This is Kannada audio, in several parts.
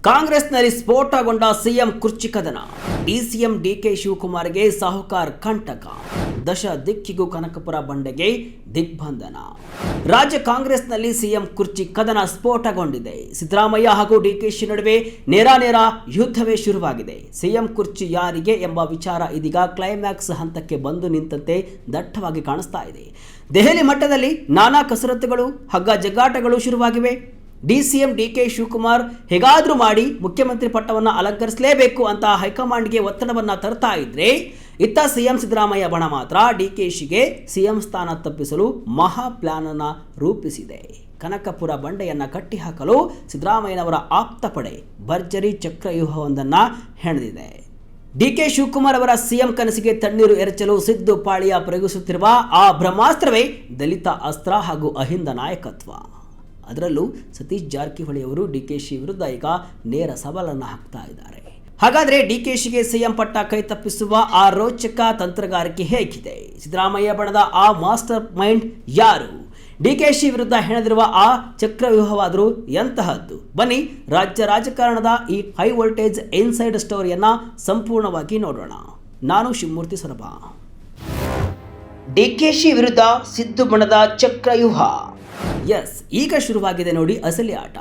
ಕಾಂಗ್ರೆಸ್ನಲ್ಲಿ ಸ್ಫೋಟಗೊಂಡ ಸಿಎಂ ಕುರ್ಚಿ ಕದನ. ಡಿಸಿಎಂ ಡಿಕೆ ಶಿವಕುಮಾರ್ಗೆ ಸಾಹುಕಾರ್ ಕಂಟಕ. ದಶ ದಿಕ್ಕಿಗೂ ಕನಕಪುರ ಬಂಡೆಗೆ ದಿಗ್ಬಂಧನ. ರಾಜ್ಯ ಕಾಂಗ್ರೆಸ್ನಲ್ಲಿ ಸಿಎಂ ಕುರ್ಚಿ ಕದನ ಸ್ಫೋಟಗೊಂಡಿದೆ. ಸಿದ್ದರಾಮಯ್ಯ ಹಾಗೂ ಡಿಕೆಶಿ ನಡುವೆ ನೇರಾನೇರ ಯುದ್ಧವೇ ಶುರುವಾಗಿದೆ. ಸಿಎಂ ಕುರ್ಚಿ ಯಾರಿಗೆ ಎಂಬ ವಿಚಾರ ಇದೀಗ ಕ್ಲೈಮ್ಯಾಕ್ಸ್ ಹಂತಕ್ಕೆ ಬಂದು ನಿಂತಂತೆ ದಟ್ಟವಾಗಿ ಕಾಣಿಸ್ತಾ ಇದೆ. ದೆಹಲಿ ಮಟ್ಟದಲ್ಲಿ ನಾನಾ ಕಸರತ್ತುಗಳು, ಹಗ್ಗ ಜಗ್ಗಾಟಗಳು ಶುರುವಾಗಿವೆ. ಡಿಸಿಎಂ ಡಿಕೆ ಶಿವಕುಮಾರ್ ಹೇಗಾದರೂ ಮಾಡಿ ಮುಖ್ಯಮಂತ್ರಿ ಪಟ್ಟವನ್ನು ಅಲಂಕರಿಸಲೇಬೇಕು ಅಂತ ಹೈಕಮಾಂಡ್ಗೆ ಒತ್ತಡವನ್ನು ತರ್ತಾ ಇದ್ರೆ, ಇತ್ತ ಸಿಎಂ ಸಿದ್ದರಾಮಯ್ಯ ಬಣ ಮಾತ್ರ ಡಿಕೆಶಿಗೆ ಸಿಎಂ ಸ್ಥಾನ ತಪ್ಪಿಸಲು ಮಹಾ ಪ್ಲಾನ್ ಅನ್ನು ರೂಪಿಸಿದೆ. ಕನಕಪುರ ಬಂಡೆಯನ್ನು ಕಟ್ಟಿಹಾಕಲು ಸಿದ್ದರಾಮಯ್ಯನವರ ಆಪ್ತ ಪಡೆ ಭರ್ಜರಿ ಚಕ್ರವ್ಯೂಹವೊಂದನ್ನು ಹೆಣೆದಿದೆ. ಡಿಕೆ ಶಿವಕುಮಾರ್ ಅವರ ಸಿಎಂ ಕನಸಿಗೆ ತಣ್ಣೀರು ಎರಚಲು ಸಿದ್ದು ಪಾಳಿಯ ಪ್ರಯೋಗಿಸುತ್ತಿರುವ ಆ ಬ್ರಹ್ಮಾಸ್ತ್ರವೇ ದಲಿತ ಅಸ್ತ್ರ ಹಾಗೂ ಅಹಿಂದ ನಾಯಕತ್ವ. ಅದರಲ್ಲೂ ಸತೀಶ್ ಜಾರಕಿಹೊಳಿ ಅವರು ಡಿಕೆಶಿ ವಿರುದ್ಧ ಈಗ ನೇರ ಸವಾಲನ್ನು ಹಾಕ್ತಾ ಇದ್ದಾರೆ. ಹಾಗಾದರೆ ಡಿಕೆಶಿಗೆ ಸಿಎಂ ಪಟ್ಟ ಕೈ ತಪ್ಪಿಸುವ ಆ ರೋಚಕ ತಂತ್ರಗಾರಿಕೆ ಹೇಗಿದೆ? ಸಿದ್ದರಾಮಯ್ಯ ಬಣದ ಆ ಮಾಸ್ಟರ್ ಮೈಂಡ್ ಯಾರು? ಡಿಕೆಶಿ ವಿರುದ್ಧ ಹೆಣೆದಿರುವ ಆ ಚಕ್ರವ್ಯೂಹವಾದರೂ ಎಂತಹದ್ದು? ಬನ್ನಿ, ರಾಜ್ಯ ರಾಜಕಾರಣದ ಈ ಹೈ ವೋಲ್ಟೇಜ್ ಇನ್ಸೈಡ್ ಸ್ಟೋರಿಯನ್ನ ಸಂಪೂರ್ಣವಾಗಿ ನೋಡೋಣ. ನಾನು ಶಿವಮೂರ್ತಿ ಸೊರಬ. ಡಿಕೆಶಿ ವಿರುದ್ಧ ಸಿದ್ದು ಬಣದ ಚಕ್ರವ್ಯೂಹ. ಎಸ್, ಈಗ ಶುರುವಾಗಿದೆ ನೋಡಿ ಅಸಲಿ ಆಟ.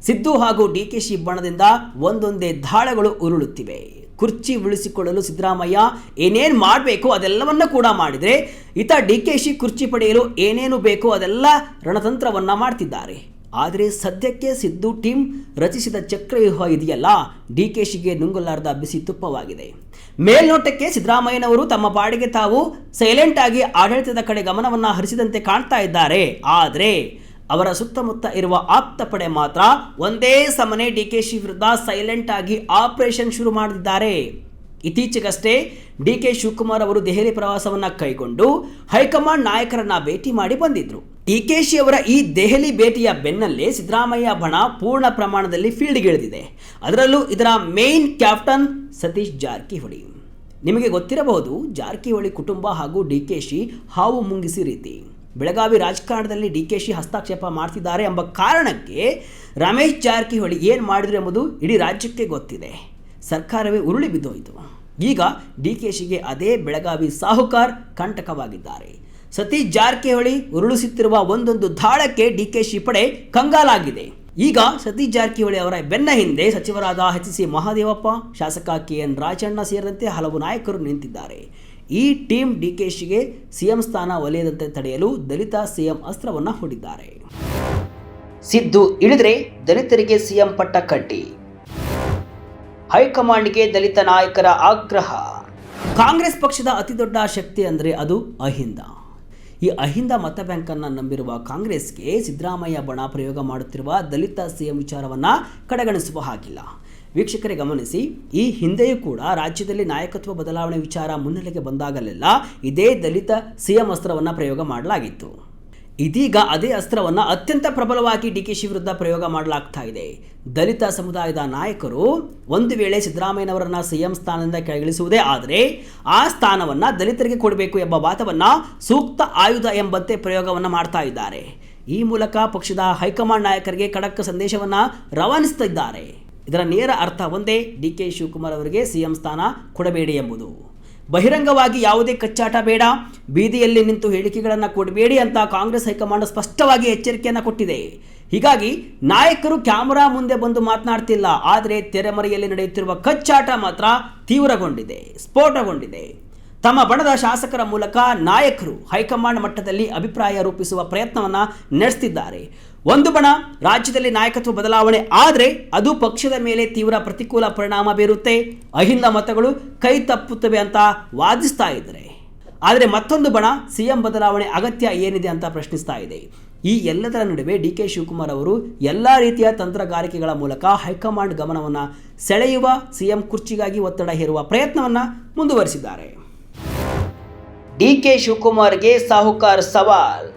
ಸಿದ್ದು ಹಾಗೂ ಡಿಕೆಶಿ ಬಣದಿಂದ ಒಂದೊಂದೇ ದಾಳಗಳು ಉರುಳುತ್ತಿವೆ. ಕುರ್ಚಿ ಉಳಿಸಿಕೊಳ್ಳಲು ಸಿದ್ದರಾಮಯ್ಯ ಏನೇನು ಮಾಡಬೇಕು ಅದೆಲ್ಲವನ್ನ ಕೂಡ ಮಾಡಿದರೆ, ಈತ ಡಿಕೆಶಿ ಕುರ್ಚಿ ಪಡೆಯಲು ಏನೇನು ಬೇಕೋ ಅದೆಲ್ಲ ರಣತಂತ್ರವನ್ನ ಮಾಡ್ತಿದ್ದಾರೆ. ಆದರೆ ಸದ್ಯಕ್ಕೆ ಸಿದ್ದು ಟೀಮ್ ರಚಿಸಿದ ಚಕ್ರವ್ಯೂಹ ಇದೆಯಲ್ಲ, ಡಿಕೆಶಿಗೆ ನುಂಗಲಾರದ ಬಿಸಿ ತುಪ್ಪವಾಗಿದೆ. ಮೇಲ್ನೋಟಕ್ಕೆ ಸಿದ್ದರಾಮಯ್ಯನವರು ತಮ್ಮ ಪಾಡಿಗೆ ತಾವು ಸೈಲೆಂಟ್ ಆಗಿ ಆಡಳಿತದ ಕಡೆ ಗಮನವನ್ನು ಹರಿಸಿದಂತೆ ಕಾಣ್ತಾ ಇದ್ದಾರೆ. ಆದರೆ ಅವರ ಸುತ್ತಮುತ್ತ ಇರುವ ಆಪ್ತ ಪಡೆ ಮಾತ್ರ ಒಂದೇ ಸಮನೆ ಡಿಕೆಶಿ ವಿರುದ್ಧ ಸೈಲೆಂಟ್ ಆಗಿ ಆಪರೇಷನ್ ಶುರು ಮಾಡಿದ್ದಾರೆ. ಇತ್ತೀಚೆಗಷ್ಟೇ ಡಿಕೆ ಶಿವಕುಮಾರ್ ಅವರು ದೆಹಲಿ ಪ್ರವಾಸವನ್ನ ಕೈಗೊಂಡು ಹೈಕಮಾಂಡ್ ನಾಯಕರನ್ನ ಭೇಟಿ ಮಾಡಿ ಬಂದಿದ್ರು. ಡಿಕೆಶಿ ಅವರ ಈ ದೆಹಲಿ ಭೇಟಿಯ ಬೆನ್ನಲ್ಲೇ ಸಿದ್ದರಾಮಯ್ಯ ಬಣ ಪೂರ್ಣ ಪ್ರಮಾಣದಲ್ಲಿ ಫೀಲ್ಡ್ಗಿಳಿದಿದೆ. ಅದರಲ್ಲೂ ಇದರ ಮೇನ್ ಕ್ಯಾಪ್ಟನ್ ಸತೀಶ್ ಜಾರಕಿಹೊಳಿ. ನಿಮಗೆ ಗೊತ್ತಿರಬಹುದು, ಜಾರಕಿಹೊಳಿ ಕುಟುಂಬ ಹಾಗೂ ಡಿಕೆಶಿ ಹಾವು ಮುಂಗಿಸಿ ರೀತಿ. ಬೆಳಗಾವಿ ರಾಜಕಾರಣದಲ್ಲಿ ಡಿಕೆಶಿ ಹಸ್ತಕ್ಷೇಪ ಮಾಡ್ತಿದ್ದಾರೆ ಎಂಬ ಕಾರಣಕ್ಕೆ ರಮೇಶ್ ಜಾರಕಿಹೊಳಿ ಏನು ಮಾಡಿದ್ರು ಎಂಬುದು ಇಡೀ ರಾಜ್ಯಕ್ಕೆ ಗೊತ್ತಿದೆ. ಸರ್ಕಾರವೇ ಉರುಳಿ ಬಿದ್ದೋಯಿತು. ಈಗ ಡಿಕೆಶಿಗೆ ಅದೇ ಬೆಳಗಾವಿ ಸಾಹುಕಾರ್ ಕಂಟಕವಾಗಿದ್ದಾರೆ. ಸತೀಶ್ ಜಾರಕಿಹೊಳಿ ಉರುಳಿಸುತ್ತಿರುವ ಒಂದೊಂದು ದಾಳಕ್ಕೆ ಡಿಕೆಶಿ ಪಡೆ ಕಂಗಾಲಾಗಿದೆ. ಈಗ ಸತೀಶ್ ಜಾರಕಿಹೊಳಿ ಅವರ ಬೆನ್ನ ಹಿಂದೆ ಸಚಿವರಾದ ಎಚ್.ಸಿ. ಮಹದೇವಪ್ಪ, ಶಾಸಕ ಕೆ.ಎನ್. ರಾಜಣ್ಣ ಸೇರಿದಂತೆ ಹಲವು ನಾಯಕರು ನಿಂತಿದ್ದಾರೆ. ಈ ಟೀಮ್ ಡಿಕೆಶಿಗೆ ಸಿಎಂ ಸ್ಥಾನ ಒಲಿಯದಂತೆ ತಡೆಯಲು ದಲಿತ ಸಿಎಂ ಅಸ್ತ್ರವನ್ನು ಹೂಡಿದ್ದಾರೆ. ಸಿದ್ದು ಇಳಿದ್ರೆ ದಲಿತರಿಗೆ ಸಿಎಂ ಪಟ್ಟ ಕಟ್ಟಿ. ಹೈಕಮಾಂಡ್ಗೆ ದಲಿತ ನಾಯಕರ ಆಗ್ರಹ. ಕಾಂಗ್ರೆಸ್ ಪಕ್ಷದ ಅತಿದೊಡ್ಡ ಶಕ್ತಿ ಅಂದರೆ ಅದು ಅಹಿಂದ. ಈ ಅಹಿಂದ ಮತ ಬ್ಯಾಂಕನ್ನು ನಂಬಿರುವ ಕಾಂಗ್ರೆಸ್ಗೆ ಸಿದ್ದರಾಮಯ್ಯ ಬಣ ಪ್ರಯೋಗ ಮಾಡುತ್ತಿರುವ ದಲಿತ ಸಿಎಂ ವಿಚಾರವನ್ನು ಕಡೆಗಣಿಸುವ ಹಾಗಿಲ್ಲ. ವೀಕ್ಷಕರೇ ಗಮನಿಸಿ, ಈ ಹಿಂದೆಯೂ ಕೂಡ ರಾಜ್ಯದಲ್ಲಿ ನಾಯಕತ್ವ ಬದಲಾವಣೆ ವಿಚಾರ ಮುನ್ನೆಲೆಗೆ ಬಂದಾಗಲೆಲ್ಲ ಇದೇ ದಲಿತ ಸಿಎಂ ಅಸ್ತ್ರವನ್ನು ಪ್ರಯೋಗ ಮಾಡಲಾಗಿತ್ತು. ಇದೀಗ ಅದೇ ಅಸ್ತ್ರವನ್ನು ಅತ್ಯಂತ ಪ್ರಬಲವಾಗಿ ಡಿಕೆಶಿ ವಿರುದ್ಧ ಪ್ರಯೋಗ ಮಾಡಲಾಗ್ತಾ ಇದೆ. ದಲಿತ ಸಮುದಾಯದ ನಾಯಕರು ಒಂದು ವೇಳೆ ಸಿದ್ದರಾಮಯ್ಯನವರನ್ನ ಸಿಎಂ ಸ್ಥಾನದಿಂದ ಕೆಳಗಿಳಿಸುವುದೇ ಆದರೆ ಆ ಸ್ಥಾನವನ್ನು ದಲಿತರಿಗೆ ಕೊಡಬೇಕು ಎಂಬ ವಾದವನ್ನು ಸೂಕ್ತ ಆಯುಧ ಎಂಬಂತೆ ಪ್ರಯೋಗವನ್ನು ಮಾಡ್ತಾ ಇದ್ದಾರೆ. ಈ ಮೂಲಕ ಪಕ್ಷದ ಹೈಕಮಾಂಡ್ ನಾಯಕರಿಗೆ ಖಡಕ್ ಸಂದೇಶವನ್ನು ರವಾನಿಸುತ್ತಿದ್ದಾರೆ. ಇದರ ನೇರ ಅರ್ಥ ಒಂದೇ, ಡಿಕೆ ಶಿವಕುಮಾರ್ ಅವರಿಗೆ ಸಿಎಂ ಸ್ಥಾನ ಕೊಡಬೇಡಿ ಎಂಬುದು. ಬಹಿರಂಗವಾಗಿ ಯಾವುದೇ ಕಚ್ಚಾಟ ಬೇಡ, ಬೀದಿಯಲ್ಲಿ ನಿಂತು ಹೇಳಿಕೆಗಳನ್ನು ಕೊಡಬೇಡಿ ಅಂತ ಕಾಂಗ್ರೆಸ್ ಹೈಕಮಾಂಡ್ ಸ್ಪಷ್ಟವಾಗಿ ಎಚ್ಚರಿಕೆಯನ್ನು ಕೊಟ್ಟಿದೆ. ಹೀಗಾಗಿ ನಾಯಕರು ಕ್ಯಾಮರಾ ಮುಂದೆ ಬಂದು ಮಾತನಾಡ್ತಿಲ್ಲ, ಆದರೆ ತೆರೆಮರೆಯಲ್ಲಿ ನಡೆಯುತ್ತಿರುವ ಕಚ್ಚಾಟ ಮಾತ್ರ ತೀವ್ರಗೊಂಡಿದೆ, ಸ್ಫೋಟಗೊಂಡಿದೆ. ತಮ್ಮ ಬಣದ ಶಾಸಕರ ಮೂಲಕ ನಾಯಕರು ಹೈಕಮಾಂಡ್ ಮಟ್ಟದಲ್ಲಿ ಅಭಿಪ್ರಾಯ ರೂಪಿಸುವ ಪ್ರಯತ್ನವನ್ನು ನಡೆಸುತ್ತಿದ್ದಾರೆ. ಒಂದು ಬಣ ರಾಜ್ಯದಲ್ಲಿ ನಾಯಕತ್ವ ಬದಲಾವಣೆ ಆದರೆ ಅದು ಪಕ್ಷದ ಮೇಲೆ ತೀವ್ರ ಪ್ರತಿಕೂಲ ಪರಿಣಾಮ ಬೀರುತ್ತೆ, ಅಹಿಂದ ಮತಗಳು ಕೈ ತಪ್ಪುತ್ತವೆ ಅಂತ ವಾದಿಸ್ತಾ ಇದ್ದಾರೆ. ಆದರೆ ಮತ್ತೊಂದು ಬಣ ಸಿಎಂ ಬದಲಾವಣೆ ಅಗತ್ಯ ಏನಿದೆ ಅಂತ ಪ್ರಶ್ನಿಸ್ತಾ ಇದೆ. ಈ ಎಲ್ಲದರ ನಡುವೆ ಡಿಕೆ ಶಿವಕುಮಾರ್ ಅವರು ಎಲ್ಲ ರೀತಿಯ ತಂತ್ರಗಾರಿಕೆಗಳ ಮೂಲಕ ಹೈಕಮಾಂಡ್ ಗಮನವನ್ನು ಸೆಳೆಯುವ, ಸಿಎಂ ಕುರ್ಚಿಗಾಗಿ ಒತ್ತಡ ಹೇರುವ ಪ್ರಯತ್ನವನ್ನು ಮುಂದುವರಿಸಿದ್ದಾರೆ. ಡಿಕೆ ಶಿವಕುಮಾರ್ಗೆ ಸಾಹುಕಾರ್ ಸವಾಲ್.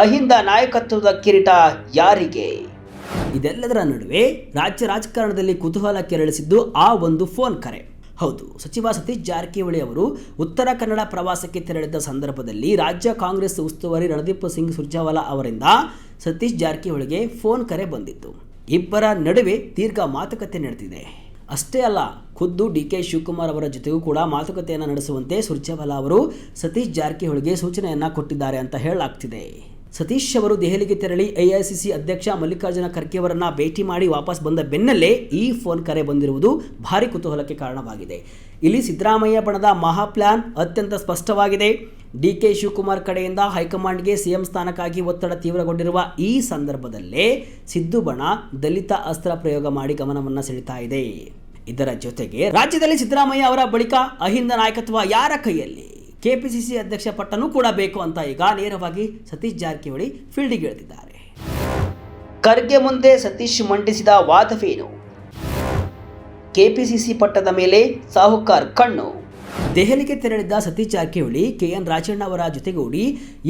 ಅಹಿಂದ ನಾಯಕತ್ವದ ಕಿರೀಟ ಯಾರಿಗೆ? ಇದೆಲ್ಲದರ ನಡುವೆ ರಾಜ್ಯ ರಾಜಕಾರಣದಲ್ಲಿ ಕುತೂಹಲ ಕೆರಳಿಸಿದ್ದು ಆ ಒಂದು ಫೋನ್ ಕರೆ. ಹೌದು, ಸಚಿವ ಸತೀಶ್ ಜಾರಕಿಹೊಳಿ ಅವರು ಉತ್ತರ ಕನ್ನಡ ಪ್ರವಾಸಕ್ಕೆ ತೆರಳಿದ್ದ ಸಂದರ್ಭದಲ್ಲಿ ರಾಜ್ಯ ಕಾಂಗ್ರೆಸ್ ಉಸ್ತುವಾರಿ ರಣದೀಪ್ ಸಿಂಗ್ ಸುರ್ಜೇವಾಲಾ ಅವರಿಂದ ಸತೀಶ್ ಜಾರಕಿಹೊಳಿಗೆ ಫೋನ್ ಕರೆ ಬಂದಿತ್ತು. ಇಬ್ಬರ ನಡುವೆ ದೀರ್ಘ ಮಾತುಕತೆ ನಡೆದಿದೆ. ಅಷ್ಟೇ ಅಲ್ಲ, ಖುದ್ದು ಡಿ.ಕೆ. ಶಿವಕುಮಾರ್ ಅವರ ಜೊತೆಗೂ ಕೂಡ ಮಾತುಕತೆಯನ್ನು ನಡೆಸುವಂತೆ ಸುರ್ಜೇವಾಲಾ ಅವರು ಸತೀಶ್ ಜಾರಕಿಹೊಳಿಗೆ ಸೂಚನೆಯನ್ನ ಕೊಟ್ಟಿದ್ದಾರೆ ಅಂತ ಹೇಳಲಾಗ್ತಿದೆ. ಸತೀಶ್ ಅವರು ದೆಹಲಿಗೆ ತೆರಳಿ ಎಐಸಿಸಿ ಅಧ್ಯಕ್ಷ ಮಲ್ಲಿಕಾರ್ಜುನ ಖರ್ಗೆ ಅವರನ್ನ ಭೇಟಿ ಮಾಡಿ ವಾಪಸ್ ಬಂದ ಬೆನ್ನಲ್ಲೇ ಈ ಫೋನ್ ಕರೆ ಬಂದಿರುವುದು ಭಾರಿ ಕುತೂಹಲಕ್ಕೆ ಕಾರಣವಾಗಿದೆ. ಇಲ್ಲಿ ಸಿದ್ದರಾಮಯ್ಯ ಬಣದ ಮಹಾ ಪ್ಲಾನ್ ಅತ್ಯಂತ ಸ್ಪಷ್ಟವಾಗಿದೆ. ಡಿ.ಕೆ. ಶಿವಕುಮಾರ್ ಕಡೆಯಿಂದ ಹೈಕಮಾಂಡ್ಗೆ ಸಿಎಂ ಸ್ಥಾನಕ್ಕಾಗಿ ಒತ್ತಡ ತೀವ್ರಗೊಂಡಿರುವ ಈ ಸಂದರ್ಭದಲ್ಲೇ ಸಿದ್ದು ಬಣ ದಲಿತ ಅಸ್ತ್ರ ಪ್ರಯೋಗ ಮಾಡಿ ಗಮನವನ್ನು ಸೆಳೀತಾ ಇದೆ. ಇದರ ಜೊತೆಗೆ ರಾಜ್ಯದಲ್ಲಿ ಸಿದ್ದರಾಮಯ್ಯ ಅವರ ಬಳಿಕ ಅಹಿಂದ ನಾಯಕತ್ವ ಯಾರ ಕೈಯಲ್ಲಿ, ಕೆಪಿಸಿಸಿ ಅಧ್ಯಕ್ಷ ಪಟ್ಟನೂ ಕೂಡ ಬೇಕು ಅಂತ ಈಗ ನೇರವಾಗಿ ಸತೀಶ್ ಜಾರಕಿಹೊಳಿ ಫೀಲ್ಡಿಗೆ ಇಳಿದಿದ್ದಾರೆ. ಖರ್ಗೆ ಮುಂದೆ ಸತೀಶ್ ಮಂಡಿಸಿದ ವಾದವೇನು? ಕೆಪಿಸಿಸಿ ಪಟ್ಟದ ಮೇಲೆ ಸಾಹುಕಾರ್ ಕಣ್ಣು. ದೆಹಲಿಗೆ ತೆರಳಿದ್ದ ಸತೀಶ್ ಜಾರಕಿಹೊಳಿ ಕೆಎನ್ ರಾಜಣ್ಣ ಅವರ ಜೊತೆಗೂಡಿ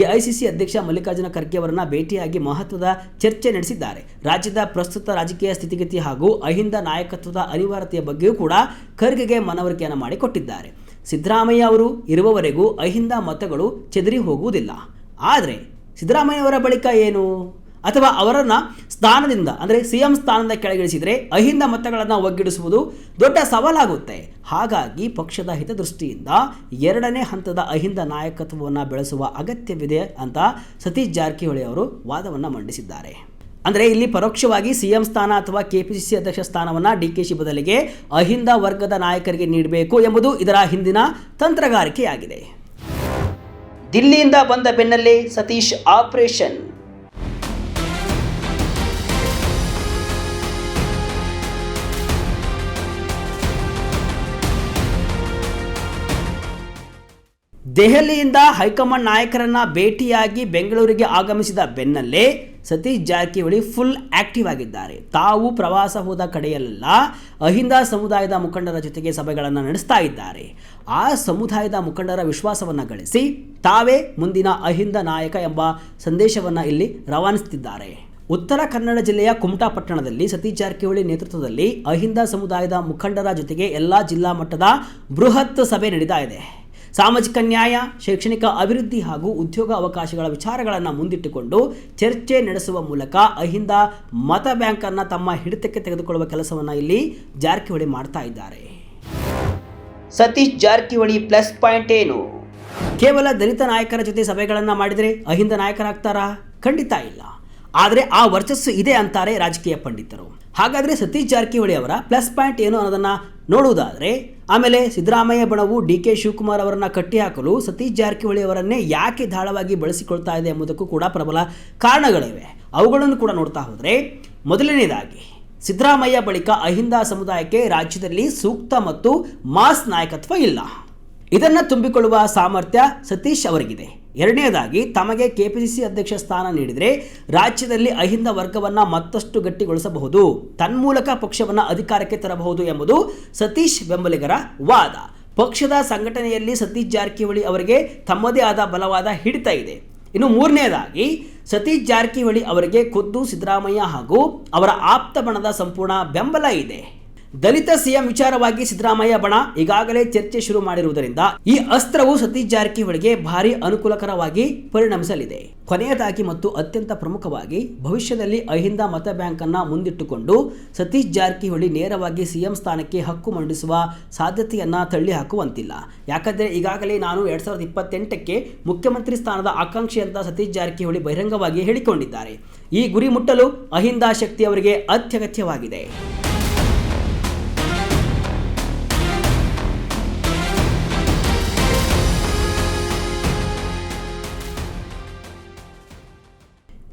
ಎಐಸಿಸಿ ಅಧ್ಯಕ್ಷ ಮಲ್ಲಿಕಾರ್ಜುನ ಖರ್ಗೆ ಅವರನ್ನ ಭೇಟಿಯಾಗಿ ಮಹತ್ವದ ಚರ್ಚೆ ನಡೆಸಿದ್ದಾರೆ. ರಾಜ್ಯದ ಪ್ರಸ್ತುತ ರಾಜಕೀಯ ಸ್ಥಿತಿಗತಿ ಹಾಗೂ ಅಹಿಂದ ನಾಯಕತ್ವದ ಅನಿವಾರ್ಯತೆಯ ಬಗ್ಗೆಯೂ ಕೂಡ ಖರ್ಗೆಗೆ ಮನವರಿಕೆಯನ್ನು ಮಾಡಿಕೊಟ್ಟಿದ್ದಾರೆ. ಸಿದ್ದರಾಮಯ್ಯ ಅವರು ಇರುವವರೆಗೂ ಅಹಿಂದ ಮತಗಳು ಚೆದರಿ ಹೋಗುವುದಿಲ್ಲ. ಆದರೆ ಸಿದ್ದರಾಮಯ್ಯ ಅವರ ಬಳಿಕ ಏನು, ಅಥವಾ ಅವರನ್ನು ಸ್ಥಾನದಿಂದ ಅಂದರೆ ಸಿಎಂ ಸ್ಥಾನದಿಂದ ಕೆಳಗಿಳಿಸಿದರೆ ಅಹಿಂದ ಮತಗಳನ್ನು ಒಗ್ಗಿಡಿಸುವುದು ದೊಡ್ಡ ಸವಾಲಾಗುತ್ತೆ. ಹಾಗಾಗಿ ಪಕ್ಷದ ಹಿತದೃಷ್ಟಿಯಿಂದ ಎರಡನೇ ಹಂತದ ಅಹಿಂದ ನಾಯಕತ್ವವನ್ನು ಬೆಳೆಸುವ ಅಗತ್ಯವಿದೆ ಅಂತ ಸತೀಶ್ ಜಾರಕಿಹೊಳಿ ಅವರು ವಾದವನ್ನು ಮಂಡಿಸಿದ್ದಾರೆ. ಅಂದರೆ ಇಲ್ಲಿ ಪರೋಕ್ಷವಾಗಿ ಸಿಎಂ ಸ್ಥಾನ ಅಥವಾ ಕೆಪಿಸಿಸಿ ಅಧ್ಯಕ್ಷ ಸ್ಥಾನವನ್ನು ಡಿ.ಕೆ.ಶಿ ಬದಲಿಗೆ ಅಹಿಂದ ವರ್ಗದ ನಾಯಕರಿಗೆ ನೀಡಬೇಕು ಎಂಬುದು ಇದರ ಹಿಂದಿನ ತಂತ್ರಗಾರಿಕೆಯಾಗಿದೆ. ದಿಲ್ಲಿಯಿಂದ ಬಂದ ಬೆನ್ನಲ್ಲೇ ಸತೀಶ್ ಆಪರೇಷನ್. ದೆಹಲಿಯಿಂದ ಹೈಕಮಾಂಡ್ ನಾಯಕರನ್ನ ಭೇಟಿಯಾಗಿ ಬೆಂಗಳೂರಿಗೆ ಆಗಮಿಸಿದ ಬೆನ್ನಲ್ಲೇ ಸತೀಶ್ ಜಾರಕಿಹೊಳಿ ಫುಲ್ ಆಕ್ಟಿವ್ ಆಗಿದ್ದಾರೆ. ತಾವು ಪ್ರವಾಸ ಹೋದ ಕಡೆಯಲ್ಲೆಲ್ಲ ಅಹಿಂದ ಸಮುದಾಯದ ಮುಖಂಡರ ಜೊತೆಗೆ ಸಭೆಗಳನ್ನು ನಡೆಸ್ತಾ ಇದ್ದಾರೆ. ಆ ಸಮುದಾಯದ ಮುಖಂಡರ ವಿಶ್ವಾಸವನ್ನು ಗಳಿಸಿ ತಾವೇ ಮುಂದಿನ ಅಹಿಂದ ನಾಯಕ ಎಂಬ ಸಂದೇಶವನ್ನು ಇಲ್ಲಿ ರವಾನಿಸುತ್ತಿದ್ದಾರೆ. ಉತ್ತರ ಕನ್ನಡ ಜಿಲ್ಲೆಯ ಕುಮಟಾ ಪಟ್ಟಣದಲ್ಲಿ ಸತೀಶ್ ಜಾರಕಿಹೊಳಿ ನೇತೃತ್ವದಲ್ಲಿ ಅಹಿಂದ ಸಮುದಾಯದ ಮುಖಂಡರ ಜೊತೆಗೆ ಎಲ್ಲ ಜಿಲ್ಲಾ ಮಟ್ಟದ ಬೃಹತ್ ಸಭೆ ನಡೀತಾ ಇದೆ. ಸಾಮಾಜಿಕ ನ್ಯಾಯ, ಶೈಕ್ಷಣಿಕ ಅಭಿವೃದ್ಧಿ ಹಾಗೂ ಉದ್ಯೋಗ ಅವಕಾಶಗಳ ವಿಚಾರಗಳನ್ನು ಮುಂದಿಟ್ಟುಕೊಂಡು ಚರ್ಚೆ ನಡೆಸುವ ಮೂಲಕ ಅಹಿಂದ ಮತ ಬ್ಯಾಂಕನ್ನು ತಮ್ಮ ಹಿಡಿತಕ್ಕೆ ತೆಗೆದುಕೊಳ್ಳುವ ಕೆಲಸವನ್ನು ಇಲ್ಲಿ ಜಾರಕಿಹೊಳಿ ಮಾಡ್ತಾ ಇದ್ದಾರೆ. ಸತೀಶ್ ಜಾರಕಿಹೊಳಿ ಪ್ಲಸ್ ಪಾಯಿಂಟ್ ಏನು? ಕೇವಲ ದಲಿತ ನಾಯಕರ ಜೊತೆ ಸಭೆಗಳನ್ನು ಮಾಡಿದರೆ ಅಹಿಂದ ನಾಯಕರಾಗ್ತಾರಾ? ಖಂಡಿತ ಇಲ್ಲ. ಆದರೆ ಆ ವರ್ಚಸ್ಸು ಇದೆ ಅಂತಾರೆ ರಾಜಕೀಯ ಪಂಡಿತರು. ಹಾಗಾದರೆ ಸತೀಶ್ ಜಾರಕಿಹೊಳಿ ಅವರ ಪ್ಲಸ್ ಪಾಯಿಂಟ್ ಏನು ಅನ್ನೋದನ್ನು ನೋಡುವುದಾದರೆ, ಆಮೇಲೆ ಸಿದ್ದರಾಮಯ್ಯ ಬಣವು ಡಿ.ಕೆ. ಶಿವಕುಮಾರ್ ಅವರನ್ನು ಕಟ್ಟಿಹಾಕಲು ಸತೀಶ್ ಜಾರಕಿಹೊಳಿ ಅವರನ್ನೇ ಯಾಕೆ ಧಾಳವಾಗಿ ಬಳಸಿಕೊಳ್ತಾ ಇದೆ ಎಂಬುದಕ್ಕೂ ಕೂಡ ಪ್ರಬಲ ಕಾರಣಗಳಿವೆ. ಅವುಗಳನ್ನು ಕೂಡ ನೋಡ್ತಾ ಹೋದರೆ, ಮೊದಲನೇದಾಗಿ ಸಿದ್ದರಾಮಯ್ಯ ಬಳಿಕ ಅಹಿಂದ ಸಮುದಾಯಕ್ಕೆ ರಾಜ್ಯದಲ್ಲಿ ಸೂಕ್ತ ಮತ್ತು ಮಾಸ್ ನಾಯಕತ್ವ ಇಲ್ಲ. ಇದನ್ನು ತುಂಬಿಕೊಳ್ಳುವ ಸಾಮರ್ಥ್ಯ ಸತೀಶ್ ಅವರಿಗಿದೆ. ಎರಡನೇದಾಗಿ ತಮಗೆ ಕೆಪಿಸಿಸಿ ಅಧ್ಯಕ್ಷ ಸ್ಥಾನ ನೀಡಿದರೆ ರಾಜ್ಯದಲ್ಲಿ ಅಹಿಂದ ವರ್ಗವನ್ನು ಮತ್ತಷ್ಟು ಗಟ್ಟಿಗೊಳಿಸಬಹುದು, ತನ್ಮೂಲಕ ಪಕ್ಷವನ್ನು ಅಧಿಕಾರಕ್ಕೆ ತರಬಹುದು ಎಂಬುದು ಸತೀಶ್ ಬೆಂಬಲಿಗರ ವಾದ. ಪಕ್ಷದ ಸಂಘಟನೆಯಲ್ಲಿ ಸತೀಶ್ ಜಾರಕಿಹೊಳಿ ಅವರಿಗೆ ತಮ್ಮದೇ ಆದ ಬಲವಾದ ಹಿಡಿತ ಇದೆ. ಇನ್ನು ಮೂರನೇದಾಗಿ ಸತೀಶ್ ಜಾರಕಿಹೊಳಿ ಅವರಿಗೆ ಖುದ್ದು ಸಿದ್ದರಾಮಯ್ಯ ಹಾಗೂ ಅವರ ಆಪ್ತ ಬಣದ ಸಂಪೂರ್ಣ ಬೆಂಬಲ ಇದೆ. ದಲಿತ ಸಿಎಂ ವಿಚಾರವಾಗಿ ಸಿದ್ದರಾಮಯ್ಯ ಬಣ ಈಗಾಗಲೇ ಚರ್ಚೆ ಶುರು ಮಾಡಿರುವುದರಿಂದ ಈ ಅಸ್ತ್ರವು ಸತೀಶ್ ಜಾರಕಿಹೊಳಿಗೆ ಭಾರಿ ಅನುಕೂಲಕರವಾಗಿ ಪರಿಣಮಿಸಲಿದೆ. ಕೊನೆಯದಾಗಿ ಮತ್ತು ಅತ್ಯಂತ ಪ್ರಮುಖವಾಗಿ, ಭವಿಷ್ಯದಲ್ಲಿ ಅಹಿಂದ ಮತ ಬ್ಯಾಂಕ್ ಅನ್ನ ಮುಂದಿಟ್ಟುಕೊಂಡು ಸತೀಶ್ ಜಾರಕಿಹೊಳಿ ನೇರವಾಗಿ ಸಿಎಂ ಸ್ಥಾನಕ್ಕೆ ಹಕ್ಕು ಮಂಡಿಸುವ ಸಾಧ್ಯತೆಯನ್ನ ತಳ್ಳಿ ಹಾಕುವಂತಿಲ್ಲ. ಯಾಕಂದರೆ ಈಗಾಗಲೇ ನಾನು 2028ಕ್ಕೆ ಮುಖ್ಯಮಂತ್ರಿ ಸ್ಥಾನದ ಆಕಾಂಕ್ಷಿ ಅಂತ ಸತೀಶ್ ಜಾರಕಿಹೊಳಿ ಬಹಿರಂಗವಾಗಿ ಹೇಳಿಕೊಂಡಿದ್ದಾರೆ. ಈ ಗುರಿ ಮುಟ್ಟಲು ಅಹಿಂದ ಶಕ್ತಿ ಅವರಿಗೆ ಅತ್ಯಗತ್ಯವಾಗಿದೆ.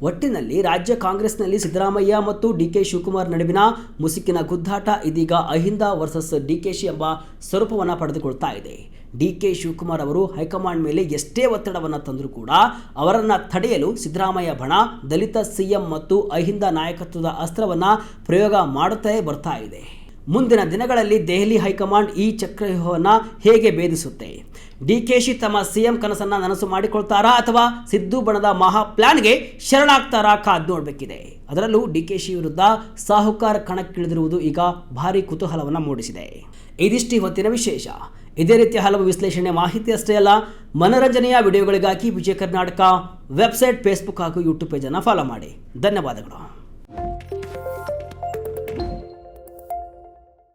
ಒಟ್ಟಿನಲ್ಲಿ ರಾಜ್ಯ ಕಾಂಗ್ರೆಸ್ನಲ್ಲಿ ಸಿದ್ದರಾಮಯ್ಯ ಮತ್ತು ಡಿ.ಕೆ. ಶಿವಕುಮಾರ್ ನಡುವಿನ ಮುಸುಕಿನ ಗುದ್ದಾಟ ಇದೀಗ ಅಹಿಂದ ವರ್ಸಸ್ ಡಿ.ಕೆ.ಶಿ ಎಂಬ ಸ್ವರೂಪವನ್ನು ಪಡೆದುಕೊಳ್ತಾ ಇದೆ. ಡಿ.ಕೆ. ಶಿವಕುಮಾರ್ ಅವರು ಹೈಕಮಾಂಡ್ ಮೇಲೆ ಎಷ್ಟೇ ಒತ್ತಡವನ್ನು ತಂದರೂ ಕೂಡ ಅವರನ್ನು ತಡೆಯಲು ಸಿದ್ದರಾಮಯ್ಯ ಬಣ ದಲಿತ ಸಿಎಂ ಮತ್ತು ಅಹಿಂದ ನಾಯಕತ್ವದ ಅಸ್ತ್ರವನ್ನು ಪ್ರಯೋಗ ಮಾಡುತ್ತಲೇ ಬರ್ತಾ ಇದೆ. ಮುಂದಿನ ದಿನಗಳಲ್ಲಿ ದೆಹಲಿ ಹೈಕಮಾಂಡ್ ಈ ಚಕ್ರವ್ಯೂಹವನ್ನು ಹೇಗೆ ಭೇದಿಸುತ್ತೆ? ಡಿ.ಕೆ.ಶಿ ತಮ್ಮ ಸಿಎಂ ಕನಸನ್ನು ನನಸು ಮಾಡಿಕೊಳ್ತಾರಾ ಅಥವಾ ಸಿದ್ದು ಬಣದ ಮಹಾ ಪ್ಲಾನ್ಗೆ ಶರಣಾಗ್ತಾರಾ? ಕಾದು ನೋಡಬೇಕಿದೆ. ಅದರಲ್ಲೂ ಡಿ.ಕೆ.ಶಿ ವಿರುದ್ಧ ಸಾಹುಕಾರ್ ಕಣಕ್ಕಿಳಿದಿರುವುದು ಈಗ ಭಾರಿ ಕುತೂಹಲವನ್ನು ಮೂಡಿಸಿದೆ. ಇದಿಷ್ಟು ಇವತ್ತಿನ ವಿಶೇಷ. ಇದೇ ರೀತಿಯ ಹಲವು ವಿಶ್ಲೇಷಣೆ ಮಾಹಿತಿ ಅಷ್ಟೇ ಅಲ್ಲ, ಮನರಂಜನೆಯ ವಿಡಿಯೋಗಳಿಗಾಗಿ ವಿಜಯ ಕರ್ನಾಟಕ ವೆಬ್ಸೈಟ್, ಫೇಸ್ಬುಕ್ ಹಾಗೂ ಯೂಟ್ಯೂಬ್ ಪೇಜನ್ನು ಫಾಲೋ ಮಾಡಿ. ಧನ್ಯವಾದಗಳು.